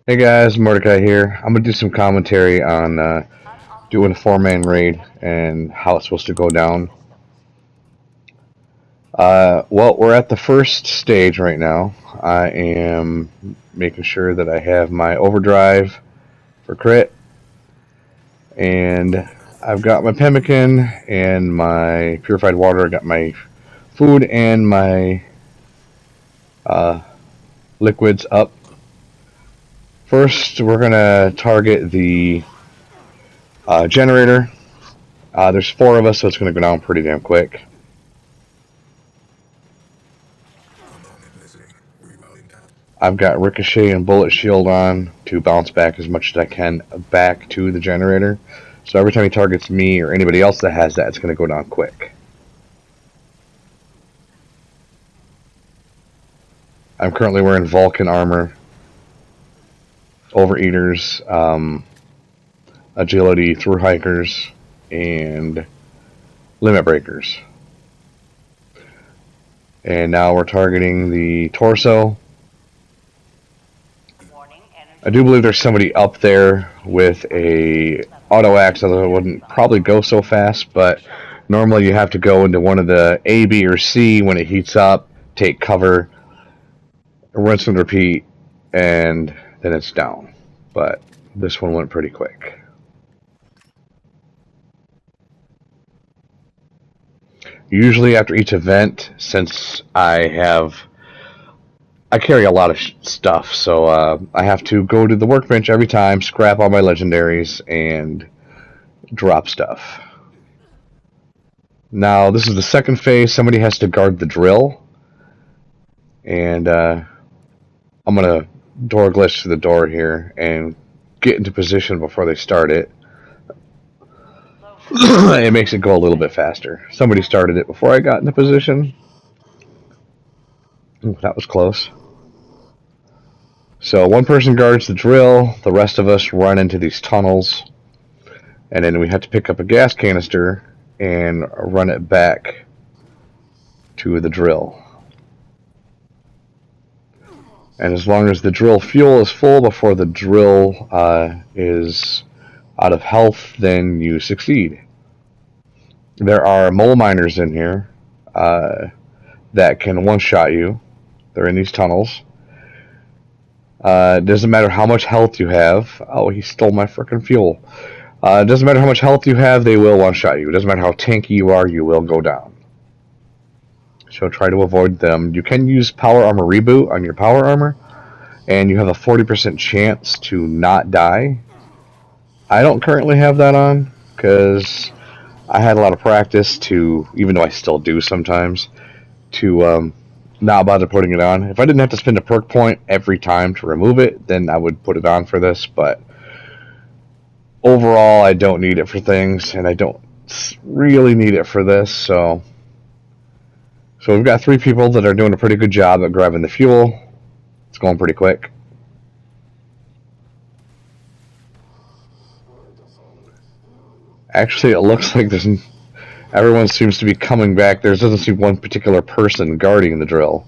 Hey guys, Mordecai here. I'm gonna do some commentary on doing a four-man raid and how it's supposed to go down. Well, we're at the first stage right now. I am making sure that I have my overdrive for crit, and I've got my pemmican and my purified water. I got my food and my uh, liquids up. First, we're gonna target the generator. There's four of us, so it's gonna go down pretty damn quick. I've got Ricochet and Bullet Shield on to bounce back as much as I can back to the generator. So every time he targets me or anybody else that has that, it's going to go down quick. I'm currently wearing Vulcan armor, Overeaters, Agility, Through Hikers, and Limit Breakers. And now we're targeting the torso. I do believe there's somebody up there with a auto axe, although it wouldn't probably go so fast, but normally you have to go into one of the A, B, or C when it heats up, take cover, rinse and repeat, and then it's down. But this one went pretty quick. Usually after each event, since I carry a lot of stuff, so I have to go to the workbench every time, scrap all my legendaries, and drop stuff. Now, this is the second phase. Somebody has to guard the drill. And I'm going to door glitch to the door here and get into position before they start it. It makes it go a little bit faster. Somebody started it before I got into position. Ooh, that was close. So one person guards the drill. The rest of us run into these tunnels. And then we have to pick up a gas canister and run it back to the drill. And as long as the drill fuel is full before the drill is out of health, then you succeed. There are mole miners in here that can one-shot you. They're in these tunnels. It doesn't matter how much health you have. Oh, he stole my freaking fuel. It doesn't matter how much health you have, they will one-shot you. It doesn't matter how tanky you are, you will go down. So try to avoid them. You can use Power Armor Reboot on your Power Armor, and you have a 40% chance to not die. I don't currently have that on, because I had a lot of practice to, even though I still do sometimes, to not bother putting it on. If I didn't have to spend a perk point every time to remove it, then I would put it on for this, but overall I don't need it for things, and I don't really need it for this, so we've got three people that are doing a pretty good job at grabbing the fuel. It's going pretty quick. Actually, it looks like everyone seems to be coming back. There doesn't seem one particular person guarding the drill,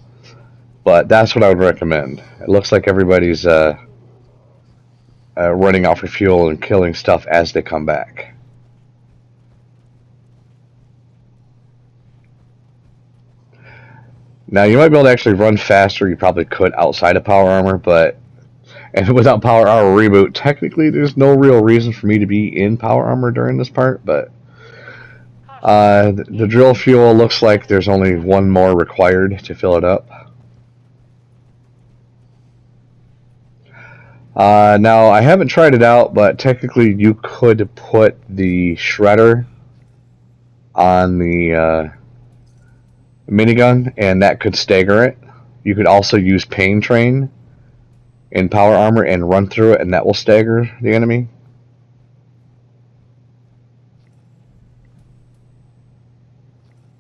but that's what I would recommend. It looks like everybody's running off of fuel and killing stuff as they come back. Now, you might be able to actually run faster. You probably could outside of Power Armor, but and without Power Armor Reboot, technically there's no real reason for me to be in Power Armor during this part, but the drill fuel looks like there's only one more required to fill it up. Now, I haven't tried it out, but technically you could put the shredder on the minigun, and that could stagger it. You could also use Pain Train in Power Armor and run through it, and that will stagger the enemy.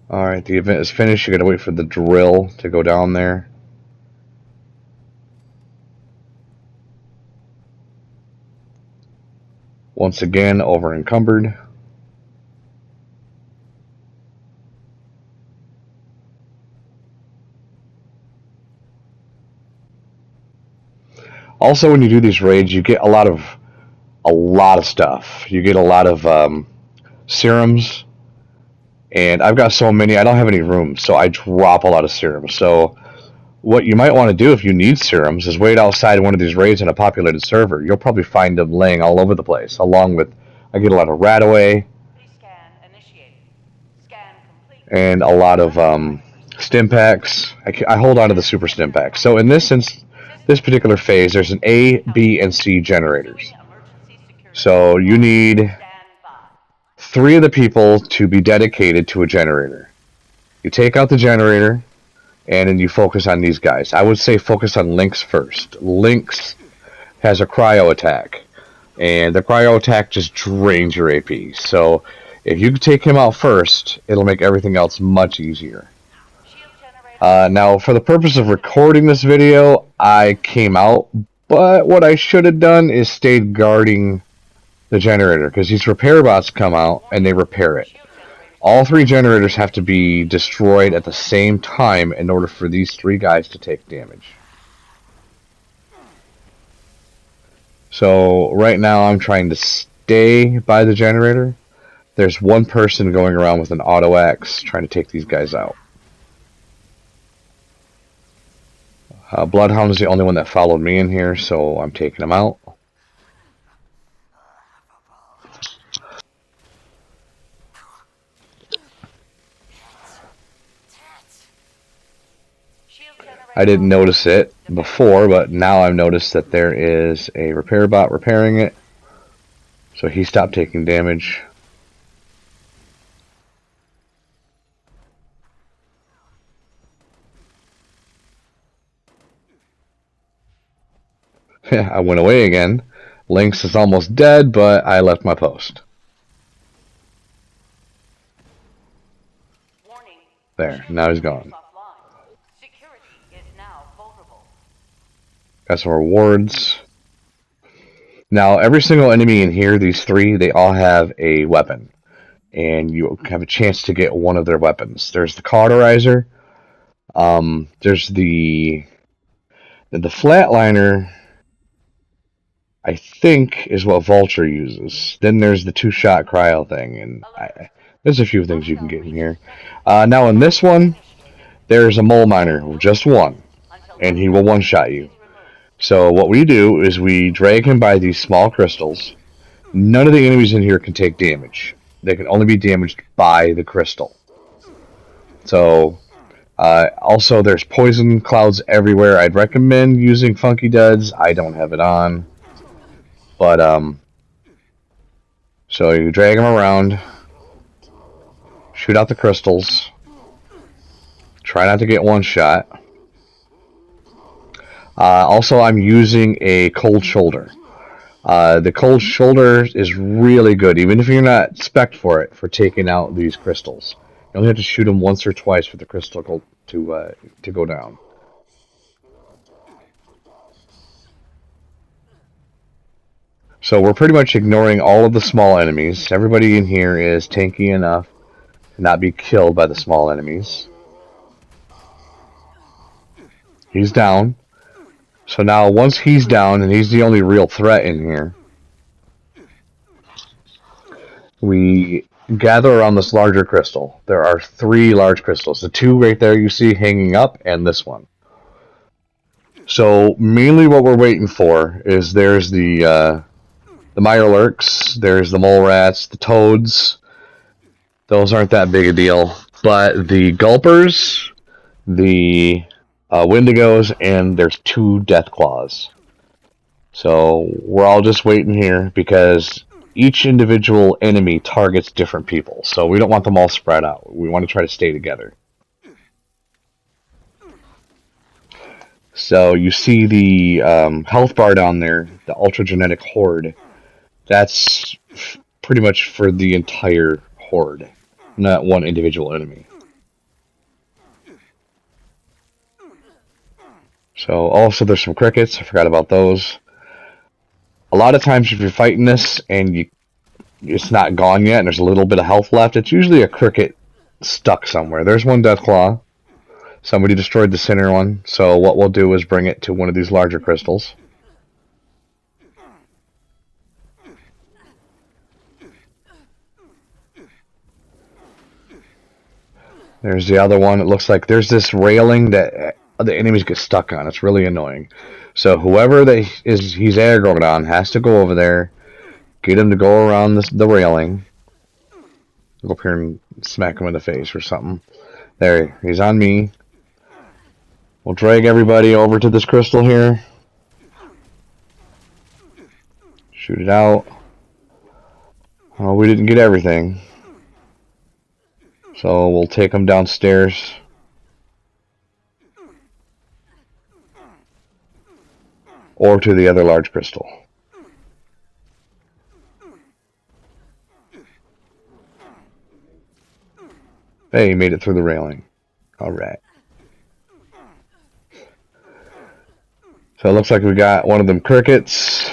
Alright, the event is finished. You gotta wait for the drill to go down there. Once again, over encumbered. Also, when you do these raids, you get a lot of stuff. You get a lot of serums, and I've got so many. I don't have any room, so I drop a lot of serums. So what you might want to do if you need serums is wait outside one of these raids in a populated server. You'll probably find them laying all over the place, along with, I get a lot of Radaway and a lot of stim packs. I hold on to the super stim packs. So in this particular phase, there's an A, B, and C generators. So you need 3 of the people to be dedicated to a generator. You take out the generator, and then you focus on these guys. I would say focus on Lynx first. Lynx has a cryo attack, and the cryo attack just drains your AP. So if you take him out first, it'll make everything else much easier. Now, for the purpose of recording this video, I came out, but what I should have done is stayed guarding the generator, because these repair bots come out and they repair it. All 3 generators have to be destroyed at the same time in order for these 3 guys to take damage. So right now I'm trying to stay by the generator. There's one person going around with an auto axe trying to take these guys out. Bloodhound is the only one that followed me in here, so I'm taking him out. I didn't notice it before, but now I've noticed that there is a repair bot repairing it. So he stopped taking damage. I went away again. Lynx is almost dead, but I left my post. There, now he's gone. Got some rewards. Now, every single enemy in here, these 3, they all have a weapon. And you have a chance to get one of their weapons. There's the cauterizer. There's the flatliner, I think, is what Vulture uses. Then there's the 2-shot cryo thing, and there's a few things you can get in here. Now in this one, there's a mole miner, just one, and he will one-shot you. So what we do is we drag him by these small crystals. None of the enemies in here can take damage. They can only be damaged by the crystal. So also there's poison clouds everywhere. I'd recommend using Funky Duds. I don't have it on. But, so you drag them around, shoot out the crystals, try not to get one shot. Also, I'm using a cold shoulder. The cold shoulder is really good, even if you're not spec'd for it, for taking out these crystals. You only have to shoot them once or twice for the crystal to go down. So we're pretty much ignoring all of the small enemies. Everybody in here is tanky enough to not be killed by the small enemies. He's down. So now once he's down, and he's the only real threat in here, we gather around this larger crystal. There are 3 large crystals. The 2 right there you see hanging up, and this one. So mainly what we're waiting for is there's the Mirelurks, there's the mole rats, the toads. Those aren't that big a deal. But the gulpers, the Wendigos, and there's 2 Deathclaws. So we're all just waiting here because each individual enemy targets different people. So we don't want them all spread out. We want to try to stay together. So you see the health bar down there, the ultragenetic horde. That's pretty much for the entire horde, not one individual enemy. So also there's some crickets. I forgot about those. A lot of times if you're fighting this and it's not gone yet and there's a little bit of health left, it's usually a cricket stuck somewhere. There's one Deathclaw. Somebody destroyed the center one. So what we'll do is bring it to one of these larger crystals. There's the other one. It looks like there's this railing that the enemies get stuck on. It's really annoying. So whoever he's aggroed on has to go over there, get him to go around the railing. Go up here and smack him in the face or something. There, he's on me. We'll drag everybody over to this crystal here. Shoot it out. Oh, we didn't get everything. So we'll take them downstairs. Or to the other large crystal. Hey, he made it through the railing. Alright. So it looks like we got one of them crickets,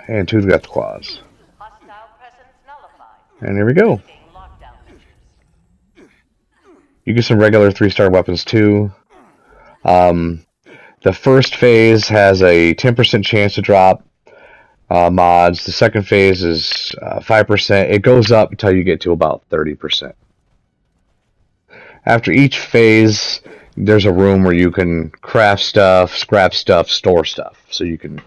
and two's got the claws. And here we go. You get some regular 3-star weapons too. The first phase has a 10% chance to drop mods. The second phase is 5%. It goes up until you get to about 30%. After each phase, there's a room where you can craft stuff, scrap stuff, store stuff. So you can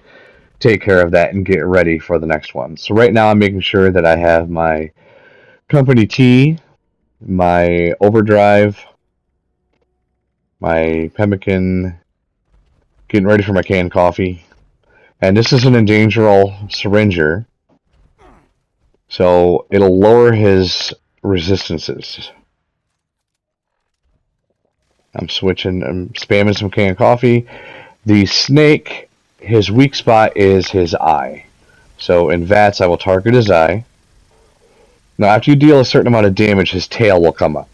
take care of that and get ready for the next one. So right now I'm making sure that I have my company tea, my overdrive, my pemmican, getting ready for my canned coffee. And this is an endangerable syringer, so it'll lower his resistances. I'm spamming some canned coffee. The snake, his weak spot is his eye. So in VATS, I will target his eye. Now, after you deal a certain amount of damage, his tail will come up.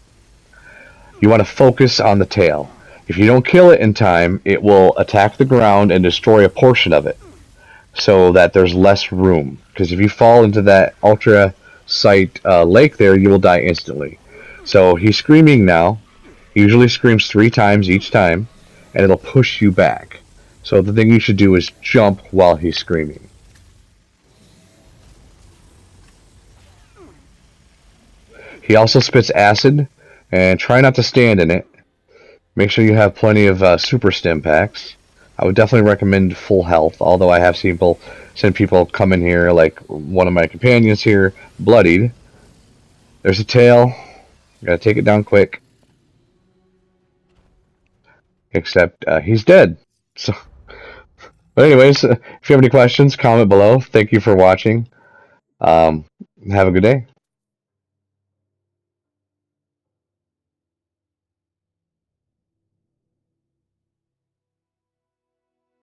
You want to focus on the tail. If you don't kill it in time, it will attack the ground and destroy a portion of it, so that there's less room. Because if you fall into that ultra sight lake there, you will die instantly. So he's screaming now. He usually screams 3 times each time, and it'll push you back. So the thing you should do is jump while he's screaming. He also spits acid, and try not to stand in it. Make sure you have plenty of super stim packs. I would definitely recommend full health, although I have seen people come in here, like one of my companions here, bloodied. There's a tail. Gotta take it down quick. Except he's dead. So, but anyways, if you have any questions, comment below. Thank you for watching. Have a good day.